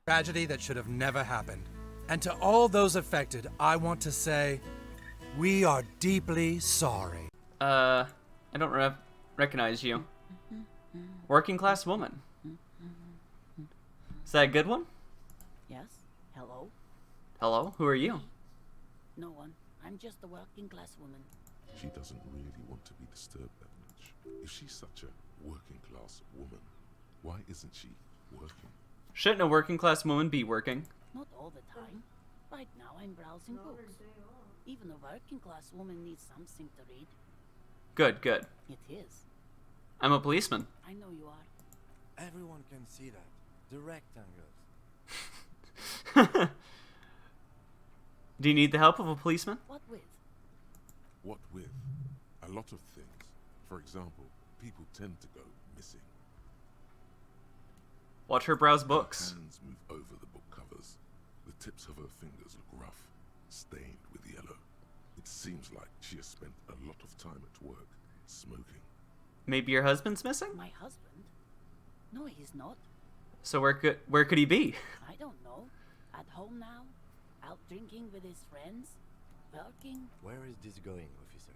Tragedy that should have never happened. And to all those affected, I want to say, we are deeply sorry. I don't recognize you. Working class woman. Is that a good one? Yes? Hello? Hello? Who are you? No one. I'm just a working class woman. She doesn't really want to be disturbed that much. If she's such a working class woman, why isn't she working? Shouldn't a working class woman be working? Not all the time. Right now I'm browsing books. Even a working class woman needs something to read. Good, good. It is. I'm a policeman. I know you are. Everyone can see that. The rectangles. Do you need the help of a policeman? What with? What with? A lot of things. For example, people tend to go missing. Watch her browse books. Her hands move over the book covers. The tips of her fingers look rough, stained with yellow. It seems like she has spent a lot of time at work, smoking. Maybe your husband's missing? My husband? No, he's not. So where could he be? I don't know. At home now? Out drinking with his friends? Working? Where is this going, officer?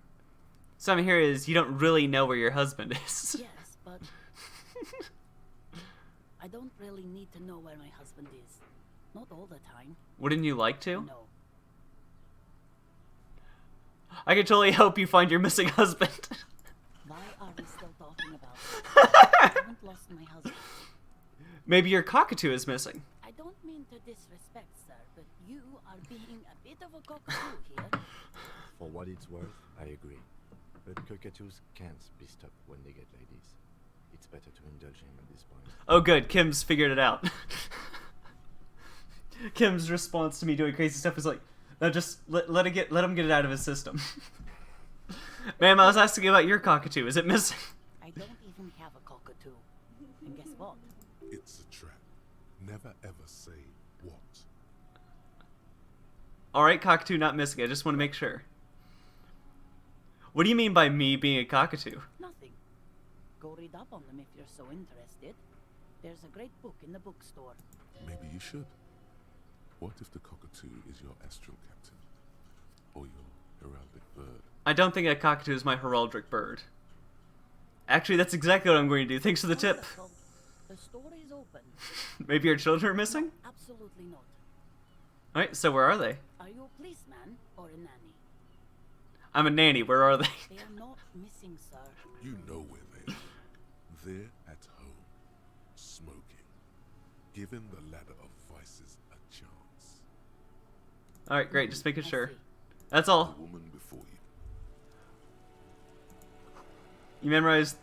So I'm here is you don't really know where your husband is. Yes, but I don't really need to know where my husband is. Not all the time. Wouldn't you like to? No. I can totally help you find your missing husband. Why are we still talking about it? I haven't lost my husband. Maybe your cockatoo is missing. I don't mean to disrespect, sir, but you are being a bit of a cockatoo here. For what it's worth, I agree. But cockatoos can't be stopped when they get ladies. It's better to indulge him at this point. Oh good, Kim's figured it out. Kim's response to me doing crazy stuff is like, no, just let him get it out of his system. Ma'am, I was asking about your cockatoo. Is it missing? I don't even have a cockatoo. And guess what? It's a trap. Never ever say what. Alright, cockatoo not missing. I just want to make sure. What do you mean by me being a cockatoo? Nothing. Go read up on them if you're so interested. There's a great book in the bookstore. Maybe you should. What if the cockatoo is your astral captain? Or your heraldic bird? I don't think a cockatoo is my heraldic bird. Actually, that's exactly what I'm going to do. Thanks for the tip. Wonderful. The store is open. Maybe your children are missing? Absolutely not. Alright, so where are they? Are you a policeman or a nanny? I'm a nanny. Where are they? They are not missing, sir. You know where they are. They're at home, smoking, giving the ladder of vices a chance. Alright, great. Just making I sure. see. That's The all. woman before you. You memorized...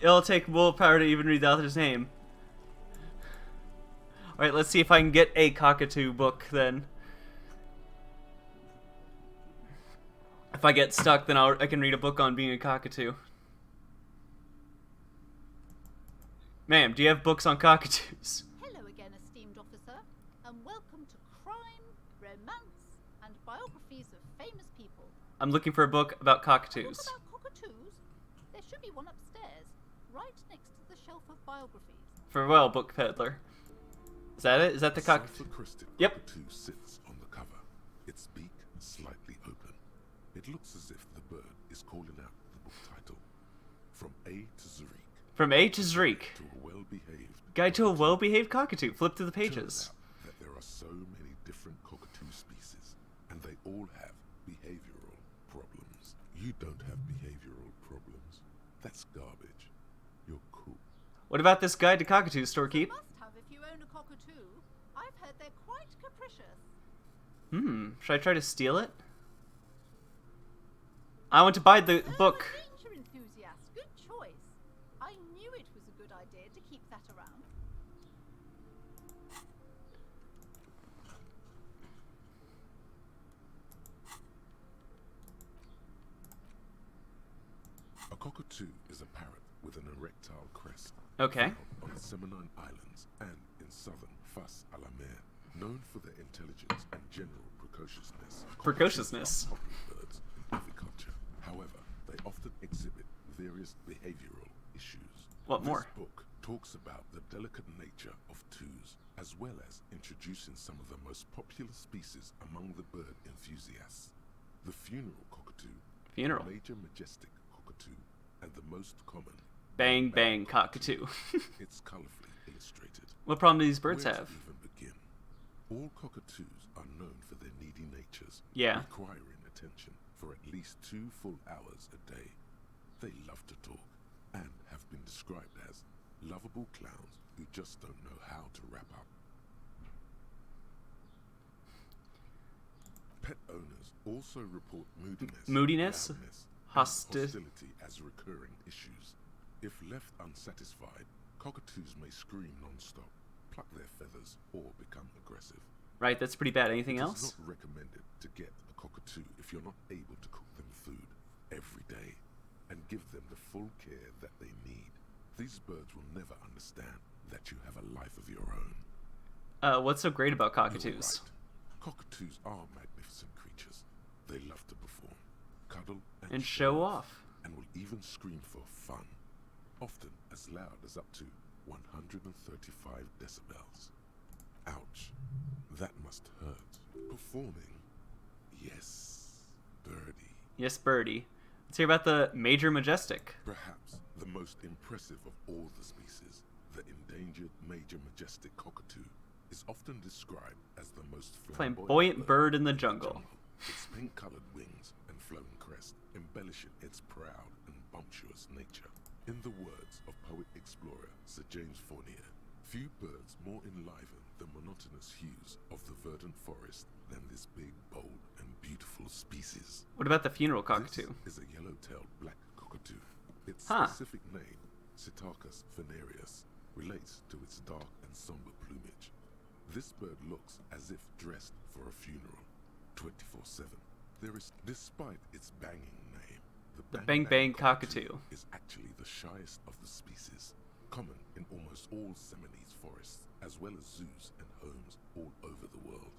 It'll take willpower to even read the author's name. Alright, let's see if I can get a cockatoo book then. If I get stuck, then I can read a book on being a cockatoo. Ma'am, do you have books on cockatoos? Hello again, esteemed officer, and welcome to crime, romance, and biographies of famous people. I'm looking for a book about A cockatoos. book about cockatoos? There should be one upstairs, right next to the shelf of biographies. Farewell, book peddler. Is that it? Is that the cock? Cipher-crested Yep. cockatoo sits on the cover, its beak slightly open. It looks as if the bird is calling out the book title, From A to Zurich. From A to Zreek. To a well-behaved Guide to a cockatoo. well-behaved cockatoo. Flip through the Turns pages. out that there are so many different cockatoo species, and they all have behavioral problems. You don't have behavioral problems. That's garbage. You're cool. What about this guide to cockatoos, storekeep? Must have if you own a cockatoo. I've heard they're quite capricious. Should I try to steal it? I want to buy the Oh, book. a nature enthusiast. Good choice. I knew it was a good idea to keep that around. A cockatoo is a parrot with an erectile crest. Okay. Found on the Seminine Islands and in southern Fas a la Mer. Known for their intelligence and general precociousness. Precociousness. Cockatoos are popular birds in aviculture. However, they often exhibit various behavioral issues. What more? This book talks about the delicate nature of twos, as well as introducing some of the most popular species among the bird enthusiasts. The funeral cockatoo, Funeral. major majestic cockatoo, and the most common Bang bang cockatoo. It's colorfully illustrated. What problem do these birds Where to have? even begin? All cockatoos are known for their needy natures, Yeah. requiring attention for at least 2 full hours a day. They love to talk and have been described as lovable clowns who just don't know how to wrap up. Pet owners also report Moodiness? loudness, and Hostility. hostility as recurring issues. If left unsatisfied, cockatoos may scream non-stop, pluck their feathers, or become aggressive. Right, that's pretty bad. Anything It is else? not recommended to get a cockatoo if you're not able to cook them food every day and give them the full care that they need. These birds will never understand that you have a life of your own. What's so great about You're cockatoos? right. Cockatoos are magnificent creatures. They love to perform, cuddle, And show off. and will even scream for fun, often as loud as up to 135 decibels. Ouch. That must hurt. Performing? Yes, birdie. Yes, birdie. Let's hear about the major majestic. Perhaps the most impressive of all the species, the endangered major majestic cockatoo, is often described as the most Flamboyant bird in the jungle. Its pink-colored wings and flowing crest embellishing its proud and bumptious nature. In the words of poet-explorer Sir James Fournier, few birds more enliven the monotonous hues of the verdant forest than this big, bold, and beautiful species. What about the funeral cockatoo? This is a yellow-tailed black cockatoo. Its Huh. specific name, Psittacus venereus, relates to its dark and somber plumage. This bird looks as if dressed for a funeral, 24/7. Despite its banging name, The bang bang cockatoo. is actually the shyest of the species, common in almost all Seminoles forests, as well as zoos and homes all over the world.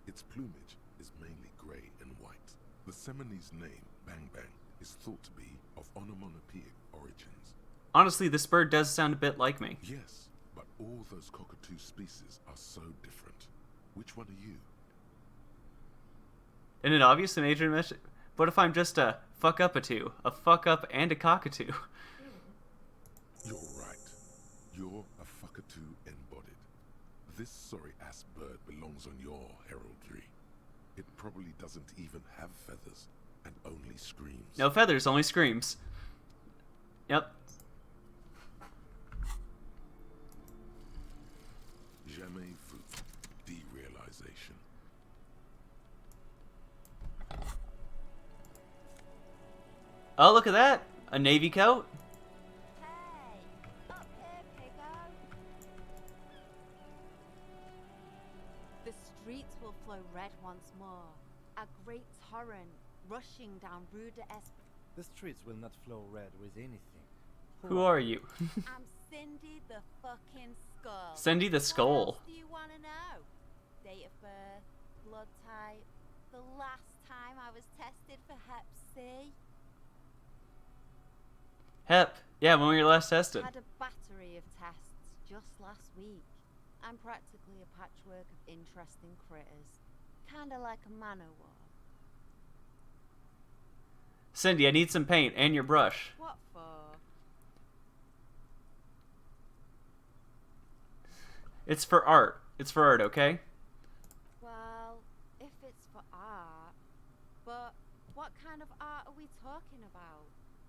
Its plumage is mainly grey and white. The Seminoles name, Bang Bang, is thought to be of onomatopoeic origins. Honestly, this bird does sound a bit like me. Yes, but all those cockatoo species are so different. Which one are you? Isn't it obvious the major majestic? What if I'm just a fuck up and a cockatoo? You're right. You're a fuckatoo embodied. This sorry-ass bird belongs on your heraldry. It probably doesn't even have feathers and only screams. No feathers, only screams. Yep. Jamais vu. Derealization. Oh, look at that! A navy coat? Hey, up here, Piggo. The streets will flow red once more. A great torrent rushing down Rue de The streets will not flow red with anything. Who are you? I'm Cindy the fucking Skull. Cindy the What Skull. else do you want to know? Date of birth, blood type, the last time I was tested for Hep C. Hep. Yeah, when we were last tested. Had a battery of tests just last week. I'm practically a patchwork of interesting critters. Kinda like a man-o'-war. Cindy, I need some paint and your brush. What for? It's for art. It's for art, okay? Well, if it's for art. But what kind of art are we talking about?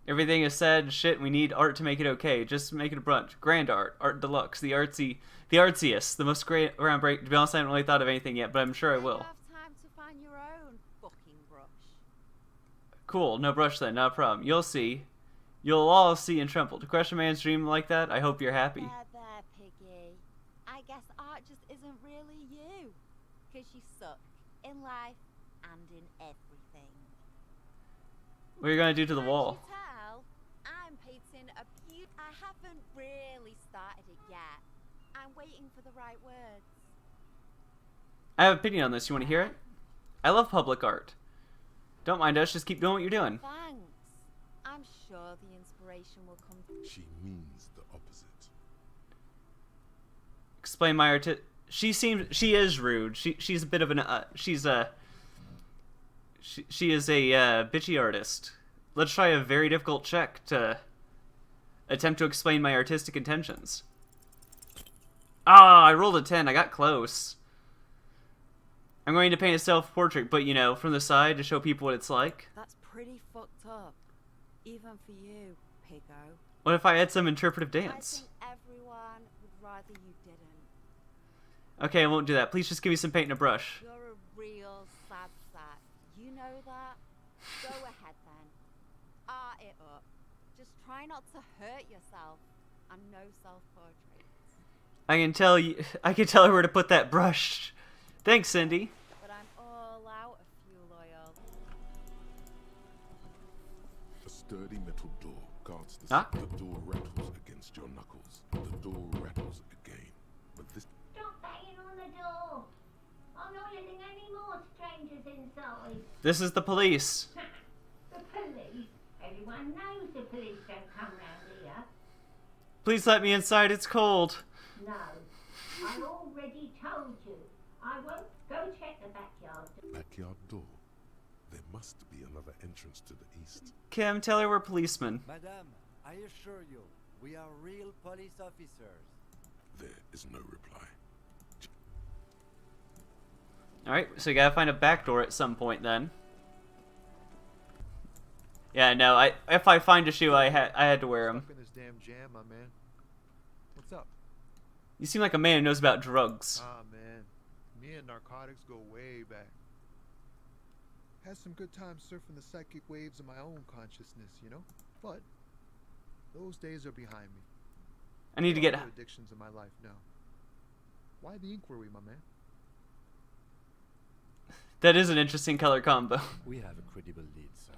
Everything is said, shit, we need art to make it okay. Just make it a brunch. Grand art. Art deluxe. The artsiest. The most great groundbreak. To be honest, I haven't really thought of anything yet, but I'm sure I will. You have time to find your own fucking brush. Cool. No brush then. Not a problem. You'll see. You'll all see and tremble. To crush a man's dream like that, I hope you're happy. There, Piggy. I guess art just isn't really you. 'Cause you suck in life and in everything. What are you going to do to the Can't wall? you tell? I'm painting a I haven't really started it yet. I'm waiting for the right words. I have an opinion on this. You want to hear it? I love public art. Don't mind us. Just keep doing what you're doing. Thanks. I'm sure the inspiration will come. She means the opposite. explain my She is rude. She's a bit of an she is a bitchy artist. Let's try a very difficult check to attempt to explain my artistic intentions. Ah, I rolled a 10. I got close. I'm going to paint a self-portrait, but you know, from the side to show people what it's like. That's pretty fucked up. Even for you, Pico. What if I had some interpretive I dance? think everyone would rather you didn't. Okay, I won't do that. Please just give me some paint and a brush. You're a real sad sack. You know that? Go ahead then. Art it up. Just try not to hurt yourself. And no self-portraits. I can tell her where to put that brush. Thanks, Cindy. But I'm all out of fuel oil. A sturdy metal door guards the Huh? The door rattles against your knuckles. The door rattles again. But this Stop banging on the door. I'm not letting any more strangers inside. This is the police. The police? Everyone knows the police don't come round here. Please let me inside. It's cold. No. I already told you. I won't go check the backyard. backyard door. There must be another entrance to the east. Kim, tell her we're policemen. Madame, I assure you, we are real police officers. There is no reply. Alright, so you gotta find a back door at some point then. Yeah, no, if I find a shoe, I had to wear them. Stuck in this damn jam, my man. What's up? You seem like a man who knows about drugs. Ah, man. Me and narcotics go way back. Had some good times surfing the psychic waves of my own consciousness, you know? But those days are behind me. I need to There get... are other addictions in my life now. Why the inquiry, my man? That is an interesting color combo. We have a credible lead, sir.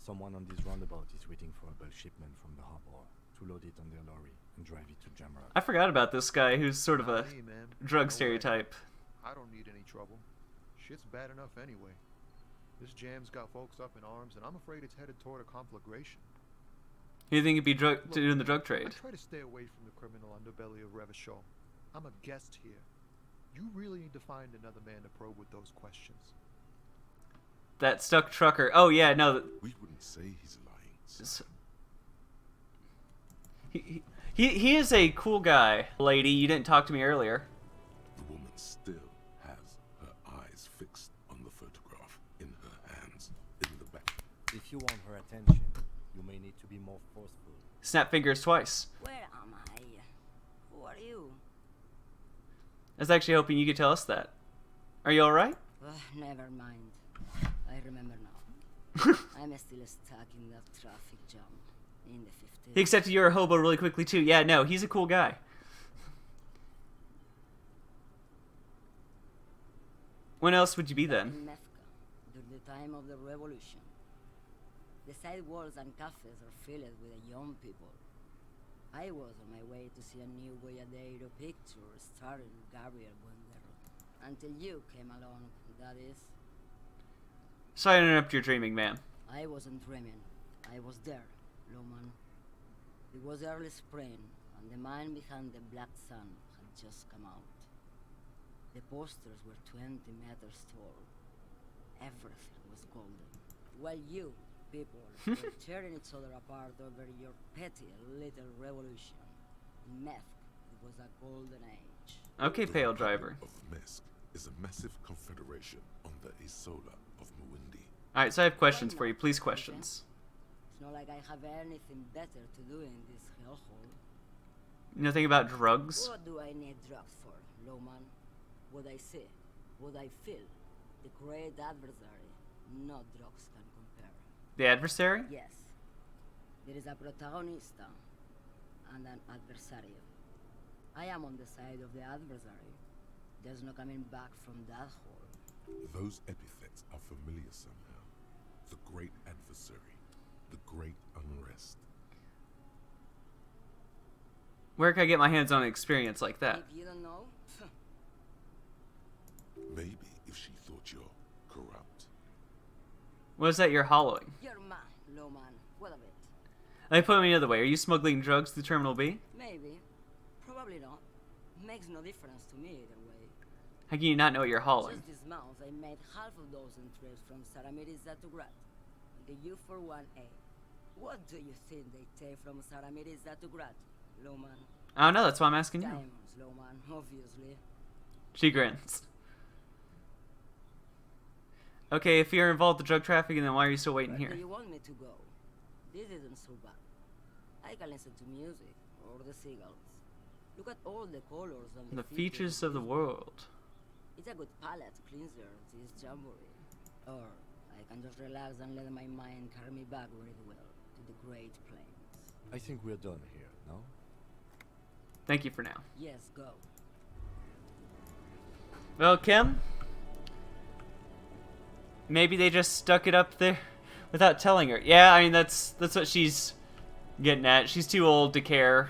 Someone on this roundabout is waiting for a bulk shipment from the harbor to load it on their lorry and drive it to Jamrock. I forgot about this guy who's sort of a Not me, man. drug No way. stereotype. I don't need any trouble. Shit's bad enough anyway. This jam's got folks up in arms, and I'm afraid it's headed toward a conflagration. You think he'd be Look, doing the drug I trade? try to stay away from the criminal underbelly of Revachol. I'm a guest here. You really need to find another man to probe with those questions. That stuck trucker. Oh yeah, no. We wouldn't say he's lying. sir. He is a cool guy. Lady, you didn't talk to me earlier. The woman still has her eyes fixed on the photograph in her hands in the back. If you want her attention, you may need to be more forceful. Snap fingers twice. Where am I? Who are you? I was actually hoping you could tell us that. Are you alright? Never mind. I remember now. I'm still stuck in that traffic jam in the 50s. He accepted you're a hobo really quickly too. Yeah, no, he's a cool guy. When else would you be then? In Mefka, during the time of the revolution. The sidewalks and cafes are filled with the young people. I was on my way to see a new Boyadero picture starring Gabriel Buendero. Until you came along, that is. Sorry to interrupt your dreaming, ma'am. I wasn't dreaming. I was there, Loman. It was early spring, and the man behind the black sun had just come out. The posters were 20 meters tall. Everything was golden. While you, people, were tearing each other apart over your petty little revolution. In Meth, it was a golden age. Okay, The pale Republic driver. of Mesk is a massive confederation on the Isola of Muindi. Alright, so I have questions for you. Please, questions. It's not like I have anything better to do in this hellhole. Nothing about drugs? What do I need drugs for, Loman? What I see, what I feel, the great adversary, no drugs can compare. The adversary? Yes, there is a protagonista and an adversario. I am on the side of the adversary. There's no coming back from that hole. Those epithets are familiar somehow. The great adversary. The great unrest. Where can I get my hands on an experience like that? If you don't know, Maybe if she thought you're corrupt. What is that you're hollowing? you're mine, Loman. What of it? Let me put it another way. Are you smuggling drugs to Terminal B? Maybe, probably not. Maybe makes no difference to me either way. How can you not know what you're hauling? Just this month, I made half a dozen trips from Saramiris to Grat. The U41A. What do you think they take from Saramiris to Grat, Loman? I don't know, that's why I'm asking you. Diamonds, Loman, obviously. She grins. Okay, if you're involved with drug trafficking, then why are you still waiting Where here? do you want me to go? This isn't so bad. I can listen to music, or the seagulls. Look at all the colors and The features of the world. It's a good palate cleanser, this jamboree. Or I can just relax and let my mind carry me back very well to the Great Plains. I think we're done here, no? Thank you for now. Yes, go. Well, Kim, maybe they just stuck it up there without telling her. Yeah, I mean that's what she's getting at. She's too old to care.